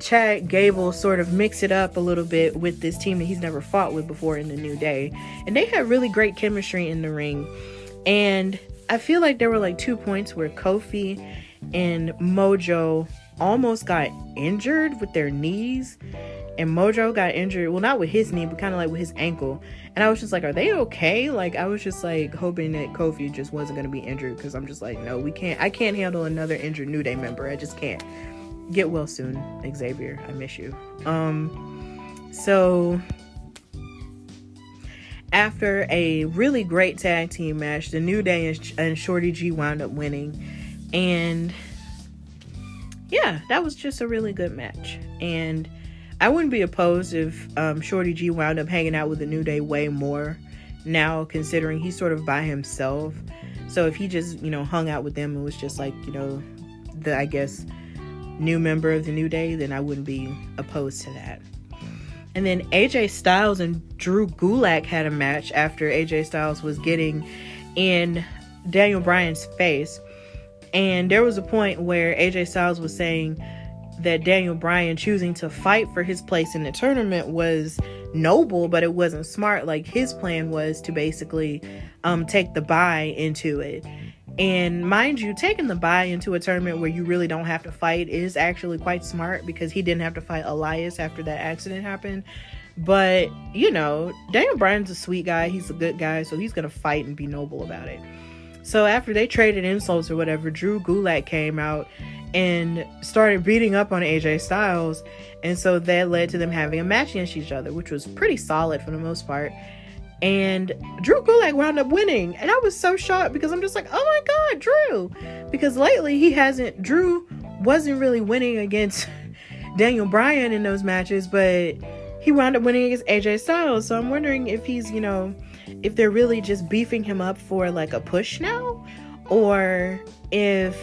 Chad Gable sort of mix it up a little bit with this team that he's never fought with before in the New Day. And they had really great chemistry in the ring. And I feel like there were like 2 points where Kofi and Mojo almost got injured with their knees. And Mojo got injured, well, not with his knee, but kind of like with his ankle. And I was just like, are they okay? Like, I was just like hoping that Kofi just wasn't going to be injured, because I'm just like, no, I can't handle another injured New Day member. I just can't. Get well soon, Xavier. I miss you. So after a really great tag team match, the New Day and Shorty G wound up winning. And yeah, that was just a really good match. And I wouldn't be opposed if Shorty G wound up hanging out with the New Day way more now, considering he's sort of by himself. So if he just, you know, hung out with them and was just like, you know, the, I guess, new member of the New Day, then I wouldn't be opposed to that. And then AJ Styles and Drew Gulak had a match after AJ Styles was getting in Daniel Bryan's face. And there was a point where AJ Styles was saying that Daniel Bryan choosing to fight for his place in the tournament was noble, but it wasn't smart. Like, his plan was to basically take the bye into it. And mind you, taking the bye into a tournament where you really don't have to fight is actually quite smart, because he didn't have to fight Elias after that accident happened. But, you know, Daniel Bryan's a sweet guy. He's a good guy, so he's going to fight and be noble about it. So after they traded insults or whatever, Drew Gulak came out and started beating up on AJ Styles. And so that led to them having a match against each other, which was pretty solid for the most part. And Drew Gulak wound up winning. And I was so shocked, because I'm just like, oh my God, Drew. Because lately Drew wasn't really winning against Daniel Bryan in those matches, but he wound up winning against AJ Styles. So I'm wondering if he's, you know, if they're really just beefing him up for like a push now, or if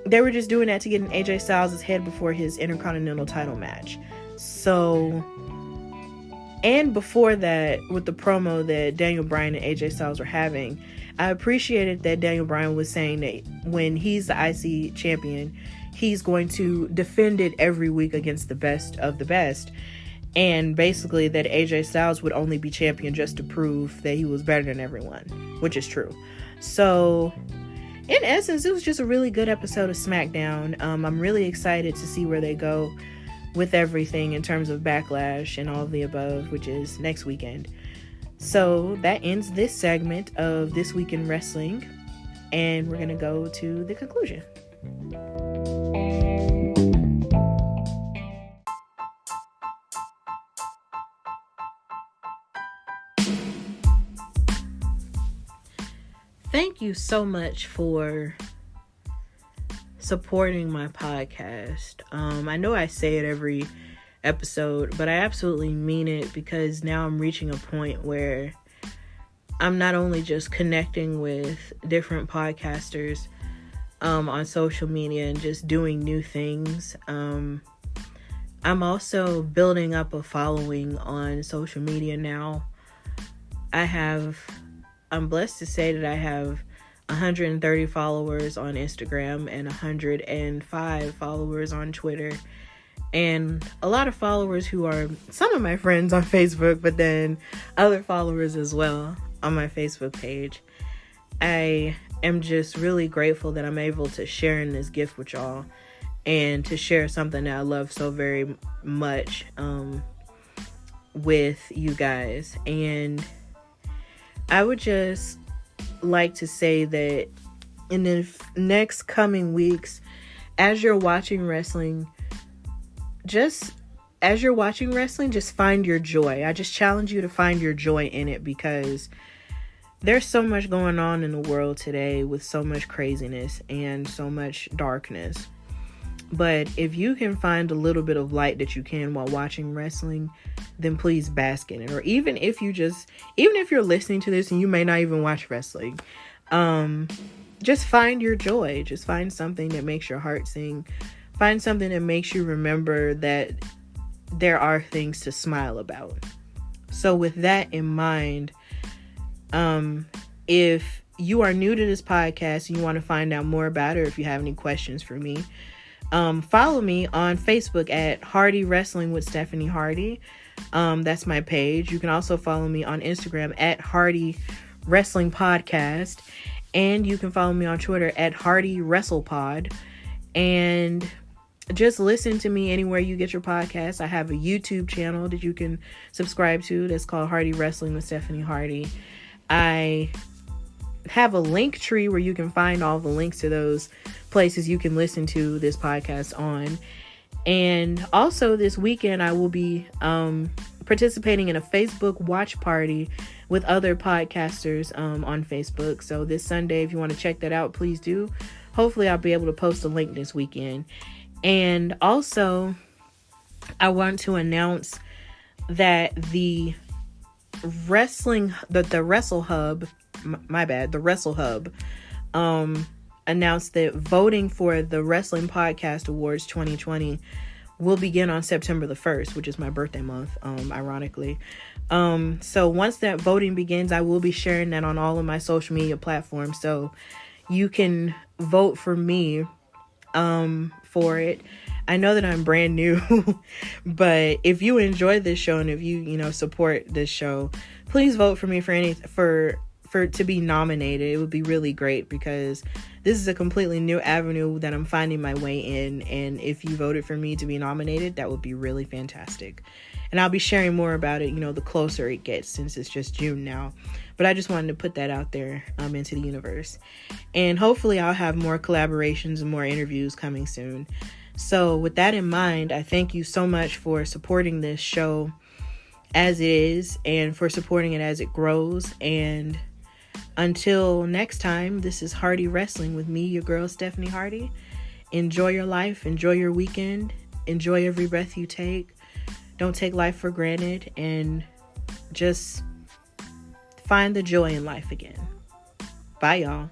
they were just doing that to get in AJ Styles' head before his Intercontinental title match. So, and before that, with the promo that Daniel Bryan and AJ Styles were having, I appreciated that Daniel Bryan was saying that when he's the IC champion, he's going to defend it every week against the best of the best. And basically that AJ Styles would only be champion just to prove that he was better than everyone, which is true. So in essence, it was just a really good episode of SmackDown. I'm really excited to see where they go with everything in terms of Backlash and all of the above, which is next weekend. So that ends this segment of This Week in Wrestling, and we're going to go to the conclusion. Thank you so much for supporting my podcast. I know I say it every episode, but I absolutely mean it, because now I'm reaching a point where I'm not only just connecting with different podcasters on social media and just doing new things. I'm also building up a following on social media now. I'm blessed to say that I have 130 followers on Instagram and 105 followers on Twitter, and a lot of followers who are some of my friends on Facebook, but then other followers as well on my Facebook page. I am just really grateful that I'm able to share in this gift with y'all, and to share something that I love so very much with you guys. And I would just like to say that in the next coming weeks, as you're watching wrestling, just find your joy. I just challenge you to find your joy in it, because there's so much going on in the world today with so much craziness and so much darkness. But if you can find a little bit of light that you can while watching wrestling, then please bask in it. Or even if you're listening to this and you may not even watch wrestling, just find your joy. Just find something that makes your heart sing. Find something that makes you remember that there are things to smile about. So with that in mind, if you are new to this podcast and you want to find out more about it, or if you have any questions for me, follow me on Facebook at Hardy Wrestling with Stephanie Hardy. That's my page. You can also follow me on Instagram at Hardy Wrestling Podcast. And you can follow me on Twitter at Hardy WrestlePod. And just listen to me anywhere you get your podcasts. I have a YouTube channel that you can subscribe to that's called Hardy Wrestling with Stephanie Hardy. I have a link tree where you can find all the links to those places you can listen to this podcast on. And also this weekend I will be participating in a Facebook watch party with other podcasters on Facebook. So this Sunday, if you want to check that out, please do. Hopefully I'll be able to post a link this weekend. And also I want to announce that the Wrestle Hub announced that voting for the Wrestling Podcast Awards 2020 will begin on September the 1st, which is my birthday month, ironically. So once that voting begins, I will be sharing that on all of my social media platforms. So you can vote for me for it. I know that I'm brand new, but if you enjoy this show and if you support this show, please vote for me for to be nominated. It would be really great because this is a completely new avenue that I'm finding my way in. And if you voted for me to be nominated, that would be really fantastic. And I'll be sharing more about it, the closer it gets, since it's just June now. But I just wanted to put that out there into the universe. And hopefully I'll have more collaborations and more interviews coming soon. So with that in mind, I thank you so much for supporting this show as it is and for supporting it as it grows. And until next time, this is Hardy Wrestling with me, your girl, Stephanie Hardy. Enjoy your life. Enjoy your weekend. Enjoy every breath you take. Don't take life for granted, and just find the joy in life again. Bye, y'all.